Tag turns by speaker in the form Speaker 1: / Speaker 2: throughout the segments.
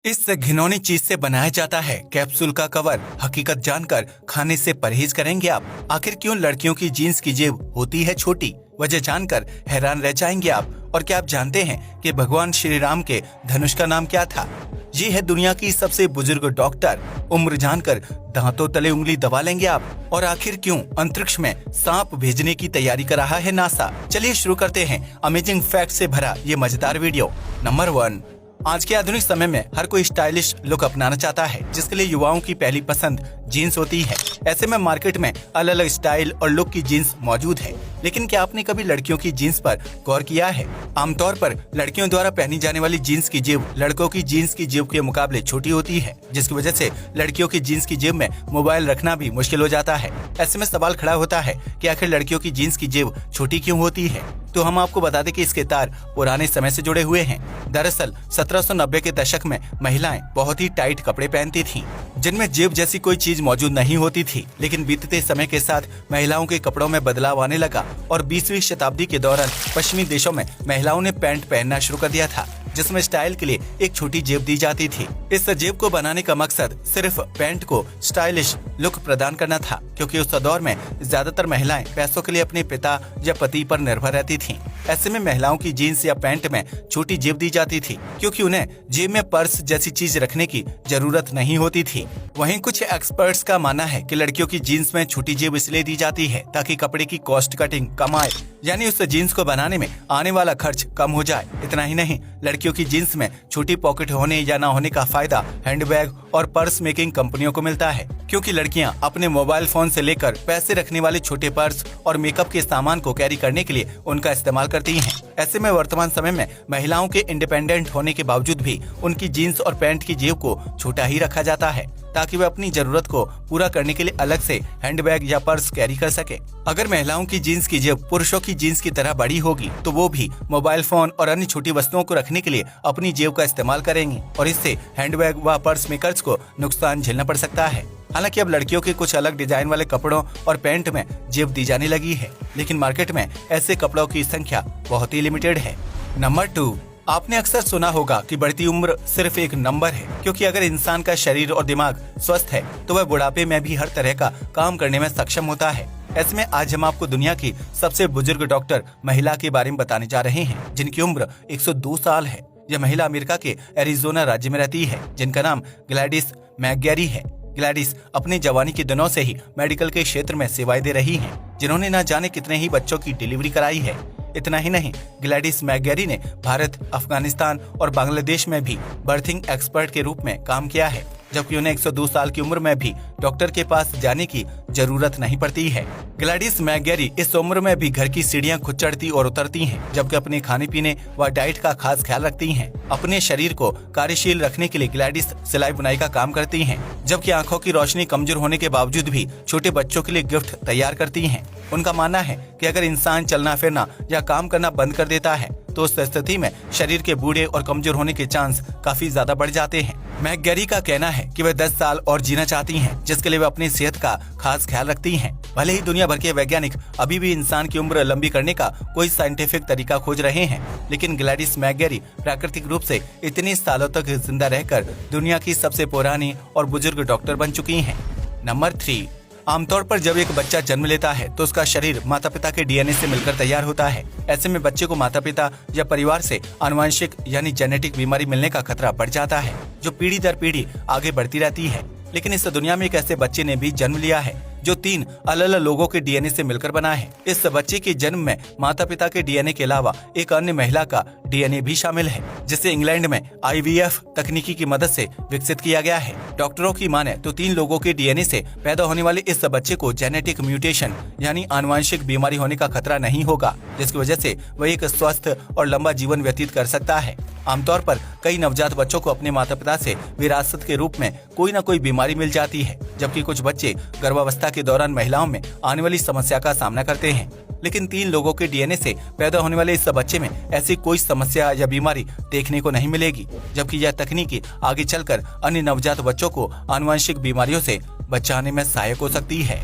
Speaker 1: इस घिनौनी चीज से बनाया जाता है कैप्सूल का कवर। हकीकत जानकर खाने से परहेज करेंगे आप। आखिर क्यों लड़कियों की जीन्स की जेब होती है छोटी? वजह जानकर हैरान रह जाएंगे आप। और क्या आप जानते हैं कि भगवान श्री राम के धनुष का नाम क्या था? ये है दुनिया की सबसे बुजुर्ग डॉक्टर। उम्र जानकर दांतों तले उंगली दबा लेंगे आप। और आखिर क्यों अंतरिक्ष में सांप भेजने की तैयारी कर रहा है नासा? चलिए शुरू करते हैं अमेजिंग फैक्ट से भरा ये मजेदार वीडियो। नंबर 1, आज के आधुनिक समय में हर कोई स्टाइलिश लुक अपनाना चाहता है, जिसके लिए युवाओं की पहली पसंद जीन्स होती है। ऐसे में मार्केट में अलग अलग स्टाइल और लुक की जीन्स मौजूद है। लेकिन क्या आपने कभी लड़कियों की जीन्स पर गौर किया है? आमतौर पर लड़कियों द्वारा पहनी जाने वाली जीन्स की जेब लड़कों की जीन्स की जेब के मुकाबले छोटी होती है, जिसकी वजह से लड़कियों की जीन्स की जेब में मोबाइल रखना भी मुश्किल हो जाता है। ऐसे में सवाल खड़ा होता है कि आखिर लड़कियों की जीन्स की जेब छोटी क्यों होती है? तो हम आपको बता दें कि इसके तार पुराने समय से जुड़े हुए हैं। दरअसल 1790 के दशक में महिलाएं बहुत ही टाइट कपड़े पहनती थीं, जिनमें जेब जैसी कोई चीज मौजूद नहीं होती थी। लेकिन बीतते समय के साथ महिलाओं के कपड़ों में बदलाव आने लगा और 20वीं शताब्दी के दौरान पश्चिमी देशों में महिलाओं ने पैंट पहनना शुरू कर दिया था, जिसमें स्टाइल के लिए एक छोटी जेब दी जाती थी। इस जेब को बनाने का मकसद सिर्फ पैंट को स्टाइलिश लुक प्रदान करना था, क्योंकि उस दौर में ज्यादातर महिलाएं पैसों के लिए अपने पिता या पति पर निर्भर रहती थीं। ऐसे में महिलाओं की जीन्स या पैंट में छोटी जेब दी जाती थी, क्योंकि उन्हें जेब में पर्स जैसी चीज रखने की जरूरत नहीं होती थी। वहीं कुछ एक्सपर्ट्स का मानना है कि लड़कियों की जीन्स में छोटी जेब इसलिए दी जाती है ताकि कपड़े की कॉस्ट कटिंग कम आए, यानी उस जीन्स को बनाने में आने वाला खर्च कम हो जाए। इतना ही नहीं, लड़कियों की जीन्स में छोटी पॉकेट होने या ना होने का फायदा हैंडबैग और पर्स मेकिंग कंपनियों को मिलता है, क्योंकि लड़कियां अपने मोबाइल फोन से लेकर पैसे रखने वाले छोटे पर्स और मेकअप के सामान को कैरी करने के लिए उनका इस्तेमाल करती हैं। ऐसे में वर्तमान समय में महिलाओं के इंडिपेंडेंट होने के बावजूद भी उनकी जीन्स और पैंट की जेब को छोटा ही रखा जाता है, ताकि वे अपनी जरूरत को पूरा करने के लिए अलग से हैंडबैग या पर्स कैरी कर सके। अगर महिलाओं की जीन्स की जेब पुरुषों की जीन्स की तरह बड़ी होगी, तो वो भी मोबाइल फोन और अन्य छोटी वस्तुओं को रखने के लिए अपनी जेब का इस्तेमाल करेंगी, और इससे हैंडबैग व पर्स मेकर्स को नुकसान झेलना पड़ सकता है। हालांकि अब लड़कियों के कुछ अलग डिजाइन वाले कपड़ों और पैंट में जेब दी जाने लगी है, लेकिन मार्केट में ऐसे कपड़ों की संख्या बहुत ही लिमिटेड है। नंबर 2, आपने अक्सर सुना होगा कि बढ़ती उम्र सिर्फ एक नंबर है, क्योंकि अगर इंसान का शरीर और दिमाग स्वस्थ है तो वह बुढ़ापे में भी हर तरह का काम करने में सक्षम होता है। ऐसे में आज हम आपको दुनिया की सबसे बुजुर्ग डॉक्टर महिला के बारे में बताने जा रहे हैं, जिनकी उम्र 102 साल है। यह महिला अमेरिका के एरिजोना राज्य में रहती है, जिनका नाम ग्लैडिस मैकगैरी है। ग्लैडिस अपनी जवानी के दिनों से ही मेडिकल के क्षेत्र में सेवाएं दे रही हैं, जिन्होंने न जाने कितने ही बच्चों की डिलीवरी कराई है। इतना ही नहीं, ग्लैडिस मैकगैरी ने भारत, अफगानिस्तान और बांग्लादेश में भी बर्थिंग एक्सपर्ट के रूप में काम किया है, जबकि उन्हें 102 साल की उम्र में भी डॉक्टर के पास जाने की जरूरत नहीं पड़ती है। ग्लैडिस मैकगैरी इस उम्र में भी घर की सीढ़ियां खुद चढ़ती और उतरती हैं, जबकि अपने खाने पीने व डाइट का खास ख्याल रखती हैं। अपने शरीर को कार्यशील रखने के लिए ग्लैडिस सिलाई बुनाई का काम करती हैं, जबकि आंखों की रोशनी कमजोर होने के बावजूद भी छोटे बच्चों के लिए गिफ्ट तैयार करती हैं। उनका मानना है कि अगर इंसान चलना फिरना या काम करना बंद कर देता है, तो उस स्थिति में शरीर के बूढ़े और कमजोर होने के चांस काफी ज्यादा बढ़ जाते हैं। मैकगैरी का कहना है कि वे 10 साल और जीना चाहती हैं, जिसके लिए वे अपनी सेहत का खास ख्याल रखती हैं। भले ही दुनिया भर के वैज्ञानिक अभी भी इंसान की उम्र लंबी करने का कोई साइंटिफिक तरीका खोज रहे हैं, लेकिन ग्लैडिस मैकगैरी प्राकृतिक रूप से इतने सालों तक जिंदा रहकर दुनिया की सबसे पुरानी और बुजुर्ग डॉक्टर बन चुकी हैं। नंबर 3, आमतौर पर जब एक बच्चा जन्म लेता है तो उसका शरीर माता पिता के डीएनए से मिलकर तैयार होता है। ऐसे में बच्चे को माता पिता या परिवार से आनुवंशिक यानी जेनेटिक बीमारी मिलने का खतरा बढ़ जाता है, जो पीढ़ी दर पीढ़ी आगे बढ़ती रहती है। लेकिन इस दुनिया में एक ऐसे बच्चे ने भी जन्म लिया है जो 3 अलग अलग लोगों के डीएनए से मिलकर बना है। इस बच्चे के जन्म में माता पिता के डीएनए के अलावा एक अन्य महिला का डीएनए भी शामिल है, जिसे इंग्लैंड में आईवीएफ तकनीकी की मदद से विकसित किया गया है। डॉक्टरों की माने तो 3 लोगों के डीएनए से पैदा होने वाले इस बच्चे को जेनेटिक म्यूटेशन यानी आनुवंशिक बीमारी होने का खतरा नहीं होगा, जिसकी वजह से वह एक स्वस्थ और लंबा जीवन व्यतीत कर सकता है। आमतौर पर कई नवजात बच्चों को अपने माता पिता से विरासत के रूप में कोई न कोई बीमारी मिल जाती है, जबकि कुछ बच्चे गर्भावस्था के दौरान महिलाओं में आने वाली समस्या का सामना करते हैं। लेकिन 3 लोगों के डीएनए से पैदा होने वाले इस बच्चे में ऐसी कोई समस्या या बीमारी देखने को नहीं मिलेगी, जबकि यह तकनीकी आगे चलकर अन्य नवजात बच्चों को आनुवंशिक बीमारियों से बचाने में सहायक हो सकती है।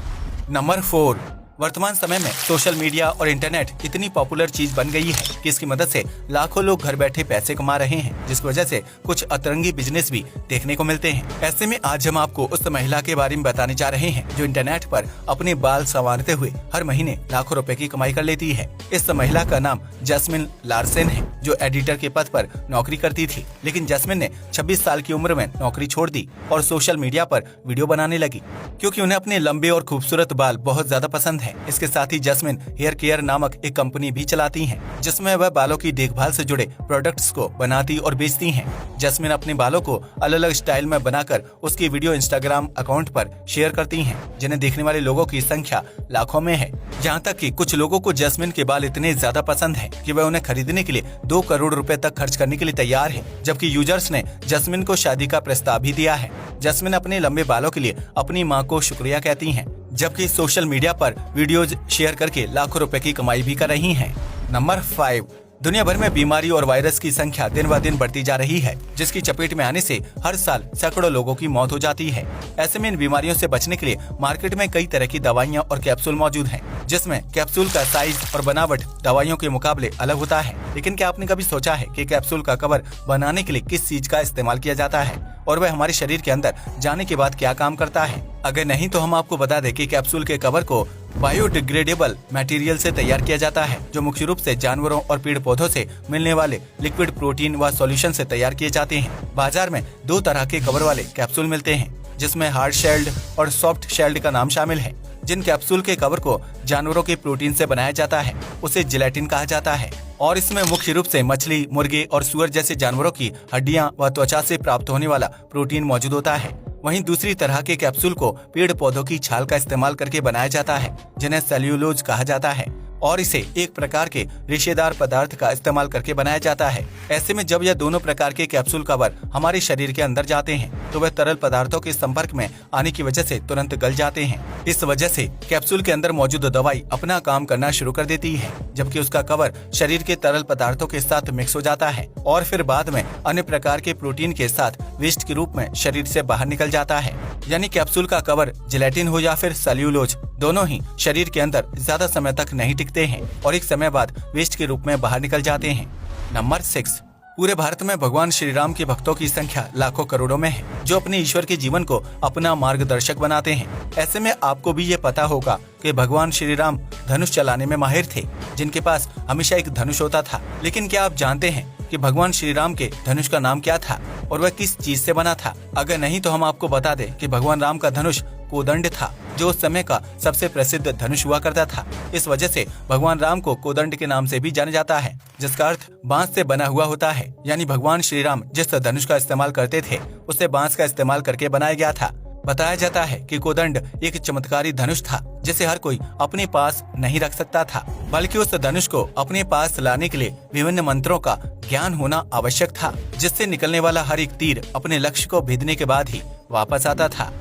Speaker 1: नंबर 4, वर्तमान समय में सोशल मीडिया और इंटरनेट इतनी पॉपुलर चीज बन गई है कि इसकी मदद से लाखों लोग घर बैठे पैसे कमा रहे हैं, जिसकी वजह से कुछ अतरंगी बिजनेस भी देखने को मिलते हैं। ऐसे में आज हम आपको उस महिला के बारे में बताने जा रहे हैं जो इंटरनेट पर अपने बाल संवारते हुए हर महीने लाखों रुपए की कमाई कर लेती है। इस महिला का नाम जैस्मिन लार्सन है, जो एडिटर के पद पर नौकरी करती थी। लेकिन जैस्मिन ने 26 साल की उम्र में नौकरी छोड़ दी और सोशल मीडिया पर वीडियो बनाने लगी, क्योंकि उन्हें अपने लंबे और खूबसूरत बाल बहुत ज्यादा पसंद है। इसके साथ ही जैस्मिन हेयर केयर नामक एक कंपनी भी चलाती हैं, जिसमें वह बालों की देखभाल से जुड़े प्रोडक्ट्स को बनाती और बेचती हैं। जैस्मिन अपने बालों को अलग अलग स्टाइल में बनाकर उसकी वीडियो इंस्टाग्राम अकाउंट पर शेयर करती हैं, जिन्हें देखने वाले लोगों की संख्या लाखों में है। यहाँ तक कि कुछ लोगों को जैस्मिन के बाल इतने ज्यादा पसंद है कि वह उन्हें खरीदने के लिए 2 करोड़ रुपए तक खर्च करने के लिए तैयार है। जबकि यूजर्स ने जैस्मिन को शादी का प्रस्ताव भी दिया है। जैस्मिन अपने लंबे बालों के लिए अपनी मां को शुक्रिया कहती हैं, जबकि सोशल मीडिया पर वीडियोज शेयर करके लाखों रुपए की कमाई भी कर रही हैं। नंबर 5, दुनिया भर में बीमारी और वायरस की संख्या दिन ब दिन बढ़ती जा रही है, जिसकी चपेट में आने से हर साल सैकड़ों लोगों की मौत हो जाती है। ऐसे में इन बीमारियों से बचने के लिए मार्केट में कई तरह की दवाइयां और कैप्सूल मौजूद हैं, जिसमें कैप्सूल का साइज और बनावट दवाइयों के मुकाबले अलग होता है। लेकिन क्या आपने कभी सोचा है कि कैप्सूल का कवर बनाने के लिए किस चीज का इस्तेमाल किया जाता है और वह हमारे शरीर के अंदर जाने के बाद क्या काम करता है? अगर नहीं तो हम आपको बता दें कि कैप्सूल के कवर को बायोडिग्रेडेबल मटेरियल से तैयार किया जाता है, जो मुख्य रूप से जानवरों और पेड़ पौधों से मिलने वाले लिक्विड प्रोटीन व सॉल्यूशन से तैयार किए जाते हैं। बाजार में 2 तरह के कवर वाले कैप्सूल मिलते हैं, जिसमें हार्ड शेल्ड और सॉफ्ट शेल्ड का नाम शामिल है। जिन कैप्सूल के कवर को जानवरों के प्रोटीन से बनाया जाता है उसे जिलेटिन कहा जाता है, और इसमें मुख्य रूप से मछली, मुर्गे और सुअर जैसे जानवरों की हड्डियां व त्वचा से प्राप्त होने वाला प्रोटीन मौजूद होता है। वहीं दूसरी तरह के कैप्सूल को पेड़ पौधों की छाल का इस्तेमाल करके बनाया जाता है, जिन्हें सेल्यूलोज कहा जाता है, और इसे एक प्रकार के रेशेदार पदार्थ का इस्तेमाल करके बनाया जाता है। ऐसे में जब यह दोनों प्रकार के कैप्सूल कवर हमारे शरीर के अंदर जाते हैं तो वह तरल पदार्थों के संपर्क में आने की वजह से तुरंत गल जाते हैं। इस वजह से कैप्सूल के अंदर मौजूद दवाई अपना काम करना शुरू कर देती है, जबकि उसका कवर शरीर के तरल पदार्थों के साथ मिक्स हो जाता है और फिर बाद में अन्य प्रकार के प्रोटीन के साथ वेस्ट के रूप में शरीर से बाहर निकल जाता है। यानी कैप्सूल का कवर जिलेटिन हो या फिर सेल्यूलोज, दोनों ही शरीर के अंदर ज्यादा समय तक नहीं टिकते हैं और एक समय बाद वेस्ट के रूप में बाहर निकल जाते हैं। नंबर 6, पूरे भारत में भगवान श्री राम के भक्तों की संख्या लाखों करोड़ों में है, जो अपने ईश्वर के जीवन को अपना मार्गदर्शक बनाते हैं। ऐसे में आपको भी ये पता होगा कि भगवान श्री राम धनुष चलाने में माहिर थे, जिनके पास हमेशा एक धनुष होता था। लेकिन क्या आप जानते हैं कि भगवान श्री राम के धनुष का नाम क्या था और वह किस चीज से बना था? अगर नहीं तो हम आपको बता दें कि भगवान राम का धनुष कोदंड था, जो उस समय का सबसे प्रसिद्ध धनुष हुआ करता था। इस वजह से भगवान राम को कोदंड के नाम से भी जाना जाता है, जिसका अर्थ बांस से बना हुआ होता है। यानी भगवान श्री राम जिस धनुष का इस्तेमाल करते थे उसे बांस का इस्तेमाल करके बनाया गया था। बताया जाता है कि कोदंड एक चमत्कारी धनुष था, जिसे हर कोई अपने पास नहीं रख सकता था, बल्कि उस धनुष को अपने पास लाने के लिए विभिन्न मंत्रों का ज्ञान होना आवश्यक था, जिससे निकलने वाला हर एक तीर अपने लक्ष्य को भेदने के बाद ही वापस आता था।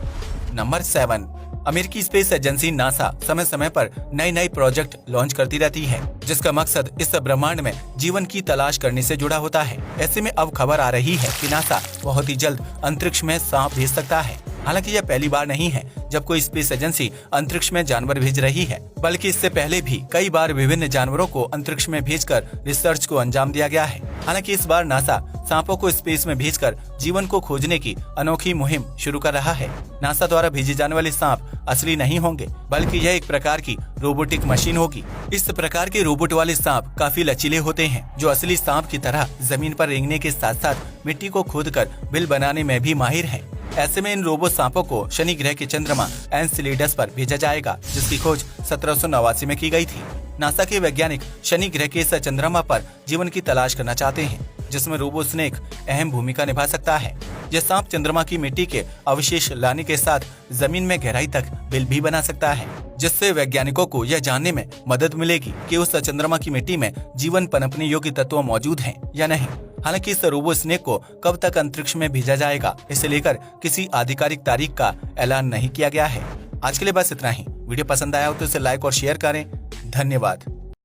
Speaker 1: नंबर 7, अमेरिकी स्पेस एजेंसी नासा समय समय पर नए नए प्रोजेक्ट लॉन्च करती रहती है, जिसका मकसद इस ब्रह्मांड में जीवन की तलाश करने से जुड़ा होता है। ऐसे में अब खबर आ रही है कि नासा बहुत ही जल्द अंतरिक्ष में सांप भेज सकता है। हालांकि यह पहली बार नहीं है जब कोई स्पेस एजेंसी अंतरिक्ष में जानवर भेज रही है, बल्कि इससे पहले भी कई बार विभिन्न जानवरों को अंतरिक्ष में भेजकर रिसर्च को अंजाम दिया गया है। हालांकि इस बार नासा सांपों को स्पेस में भेजकर जीवन को खोजने की अनोखी मुहिम शुरू कर रहा है। नासा द्वारा भेजे जाने वाले सांप असली नहीं होंगे, बल्कि यह एक प्रकार की रोबोटिक मशीन होगी। इस प्रकार के रोबोट वाले सांप काफी लचीले होते हैं, जो असली सांप की तरह जमीन पर रेंगने के साथ साथ मिट्टी को खोदकर बिल बनाने में भी माहिर हैं। ऐसे में इन रोबो सांपों को शनि ग्रह के चंद्रमा एनसेलेडस पर भेजा जाएगा, जिसकी खोज 1789 में की गई थी। नासा के वैज्ञानिक शनि ग्रह के इस चंद्रमा पर जीवन की तलाश करना चाहते हैं, जिसमें रोबो स्नेक अहम भूमिका निभा सकता है। यह सांप चंद्रमा की मिट्टी के अवशेष लाने के साथ जमीन में गहराई तक बिल भी बना सकता है, जिससे वैज्ञानिकों को यह जानने में मदद मिलेगी कि उस चंद्रमा की मिट्टी में जीवन पनपने योग्य तत्व मौजूद हैं या नहीं। हालांकि इस रोबो स्नेक को कब तक अंतरिक्ष में भेजा जाएगा, इसे लेकर किसी आधिकारिक तारीख का ऐलान नहीं किया गया है। आज के लिए बस इतना ही। वीडियो पसंद आया हो तो इसे लाइक और शेयर करें। धन्यवाद।